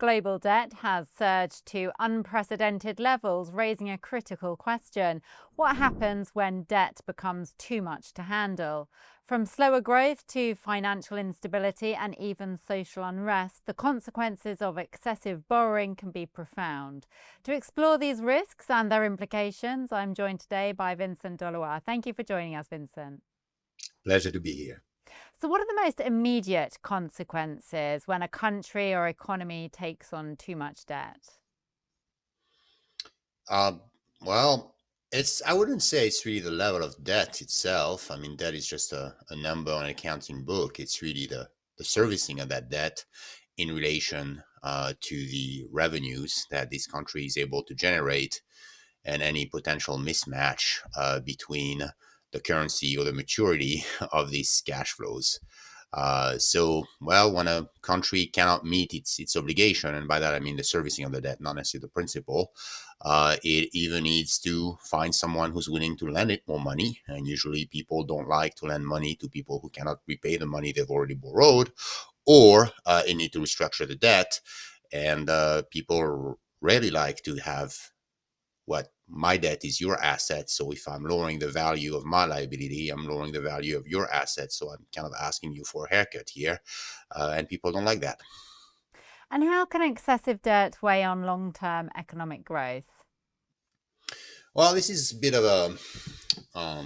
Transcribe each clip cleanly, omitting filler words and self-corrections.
Global debt has surged to unprecedented levels, raising a critical question. What happens when debt becomes too much to handle? From slower growth to financial instability and even social unrest, the consequences of excessive borrowing can be profound. To explore these risks and their implications, I'm joined today by Vincent Deluard. Thank you for joining us, Vincent. Pleasure to be here. So, what are the most immediate consequences when a country or economy takes on too much debt? Uh, well, I wouldn't say it's really the level of debt itself. I mean, debt is just a number on an accounting book. It's really the servicing of that debt in relation to the revenues that this country is able to generate and any potential mismatch between the currency or the maturity of these cash flows. When a country cannot meet its obligation, and by that I mean the servicing of the debt, not necessarily the principal, it either needs to find someone who's willing to lend it more money, and usually people don't like to lend money to people who cannot repay the money they've already borrowed, or it need to restructure the debt, and people rarely like to have what my debt is your asset. So if I'm lowering the value of my liability, I'm lowering the value of your asset. So I'm kind of asking you for a haircut here. And people don't like that. And how can excessive debt weigh on long term economic growth? Well, this is a bit of a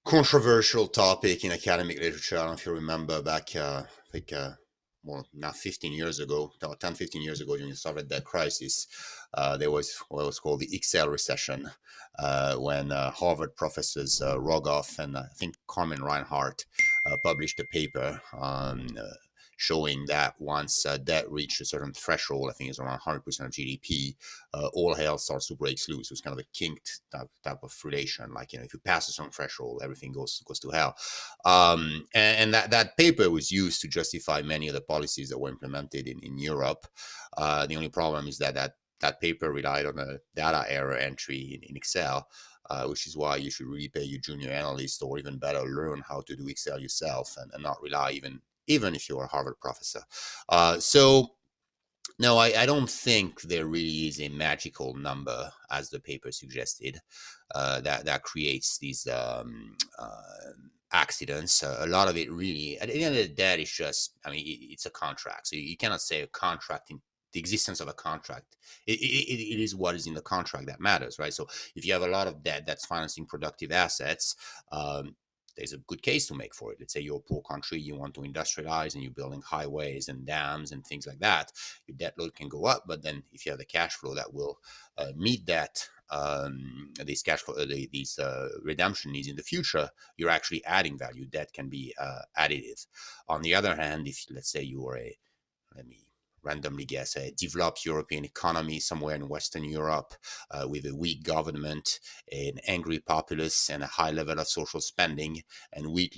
controversial topic in academic literature. I don't know if you remember back, well, now 15 years ago, no, 10, 15 years ago during the Soviet debt crisis, there was what was called the Excel recession, when Harvard professors Rogoff and I think Carmen Reinhardt published a paper showing that once debt reached a certain threshold, I think it's around 100% of GDP, all hell starts to break loose. It's kind of a kinked type of relation. Like, if you pass a certain threshold, everything goes to hell. And that paper was used to justify many of the policies that were implemented in Europe. The only problem is that paper relied on a data error entry in Excel, which is why you should really pay your junior analyst, or even better, learn how to do Excel yourself, and not rely even if you're a Harvard professor. So no, I don't think there really is a magical number, as the paper suggested, that creates these accidents. A lot of it really, at the end of the day, is just, I mean, it's a contract. So you cannot say a contract in the existence of a contract. It is what is in the contract that matters, right? So if you have a lot of debt that's financing productive assets, there's a good case to make for it. Let's say you're a poor country, you want to industrialize, and you're building highways and dams and things like that. Your debt load can go up, but then if you have the cash flow that will meet that these cash flow, these redemption needs in the future, you're actually adding value. Debt can be additive. On the other hand, if let's say you are let me randomly guess, a developed European economy somewhere in Western Europe, with a weak government, an angry populace, and a high level of social spending, and weak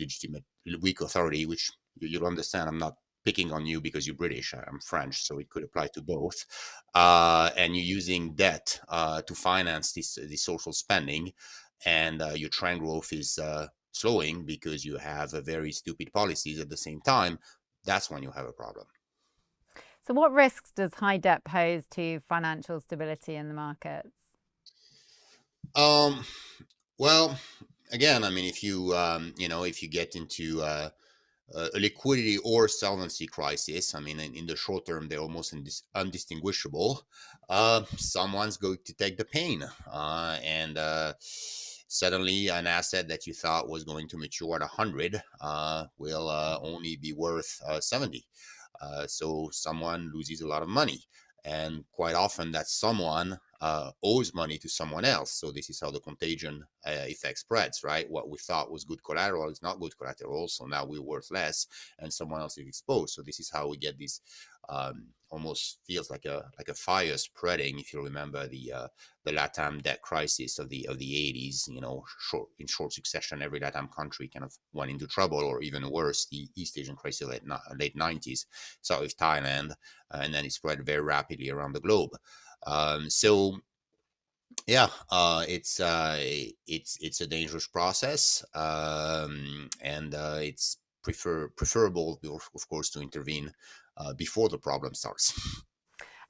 authority, which you'll understand. I'm not picking on you because you're British. I'm French, so it could apply to both. And you're using debt to finance this social spending, and your trend growth is slowing because you have a very stupid policies at the same time. That's when you have a problem. So, what risks does high debt pose to financial stability in the markets? Um, well, again, I mean, if if you get into a liquidity or solvency crisis, I mean, in the short term, they're almost undistinguishable. Someone's going to take the pain, and suddenly an asset that you thought was going to mature at 100 will only be worth 70. So someone loses a lot of money. And quite often that someone owes money to someone else. So this is how the contagion effect spreads, right? What we thought was good collateral is not good collateral. So now we're worth less and someone else is exposed. So this is how we get this almost feels like a fire spreading. If you remember the Latam debt crisis of the 80s, in short succession, every Latam country kind of went into trouble, or even worse, the East Asian crisis late 90s. So with Thailand, and then it spread very rapidly around the globe. So yeah, it's a dangerous process, and it's preferable, of course, to intervene before the problem starts.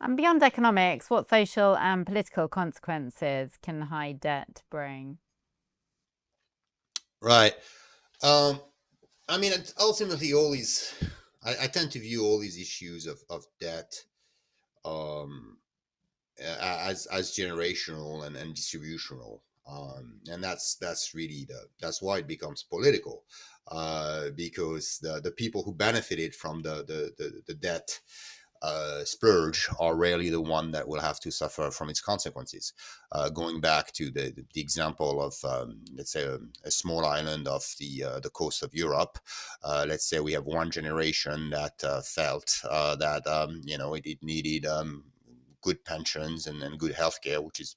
And beyond economics, what social and political consequences can high debt bring? Right. Um, I mean, ultimately, all these, I tend to view all these issues of debt um, as generational and distributional. And that's really that's why it becomes political, because the people who benefited from the debt splurge are rarely the one that will have to suffer from its consequences. Going back to the example of let's say a small island off the coast of Europe, let's say we have one generation that felt that it needed good pensions and good healthcare, which is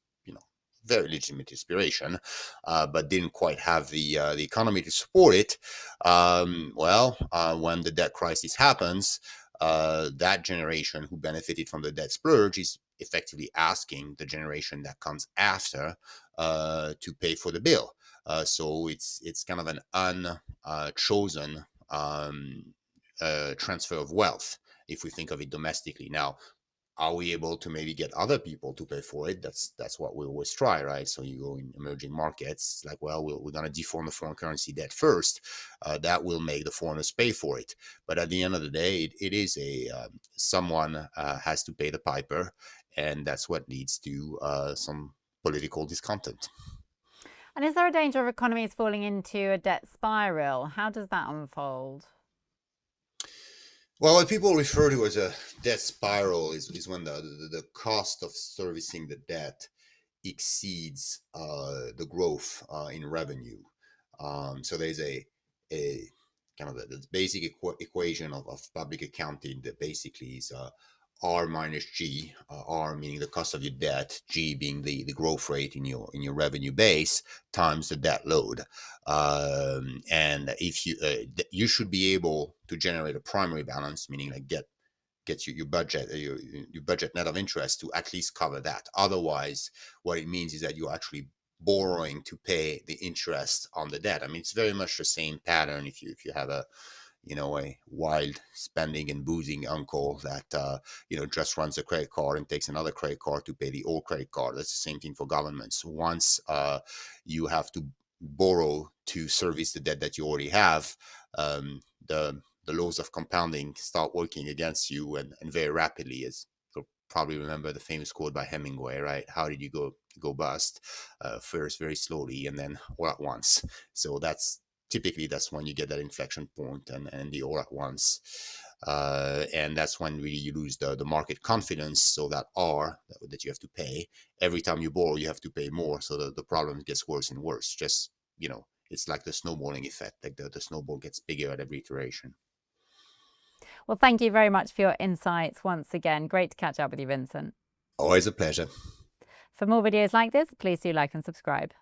very legitimate aspiration, but didn't quite have the economy to support it. When the debt crisis happens, that generation who benefited from the debt splurge is effectively asking the generation that comes after to pay for the bill. So it's kind of an unchosen transfer of wealth if we think of it domestically. Now, are we able to maybe get other people to pay for it? That's what we always try, right? So you go in emerging markets, it's like, well, we're going to deform the foreign currency debt first. That will make the foreigners pay for it. But at the end of the day, it is someone has to pay the piper, and that's what leads to some political discontent. And is there a danger of economies falling into a debt spiral? How does that unfold? Well, what people refer to as a debt spiral is when the cost of servicing the debt exceeds the growth in revenue. So there's a kind of the basic equation of public accounting that basically is R minus G, R meaning the cost of your debt, G being the growth rate in your revenue base times the debt load. And if you should be able to generate a primary balance, meaning like get your budget your budget net of interest to at least cover that. Otherwise, what it means is that you're actually borrowing to pay the interest on the debt. I mean, it's very much the same pattern if you have a wild spending and boozing uncle that just runs a credit card and takes another credit card to pay the old credit card. That's the same thing for governments. Once you have to borrow to service the debt that you already have, the laws of compounding start working against you, and very rapidly, as you'll probably remember the famous quote by Hemingway, right? How did you go bust? First very slowly and then all at once. So that's when you get that inflection point and the all at once. And that's when really you lose the market confidence. So that R that you have to pay, every time you borrow, you have to pay more. So the problem gets worse and worse. Just, it's like the snowballing effect, like the snowball gets bigger at every iteration. Well, thank you very much for your insights once again. Great to catch up with you, Vincent. Always a pleasure. For more videos like this, please do like and subscribe.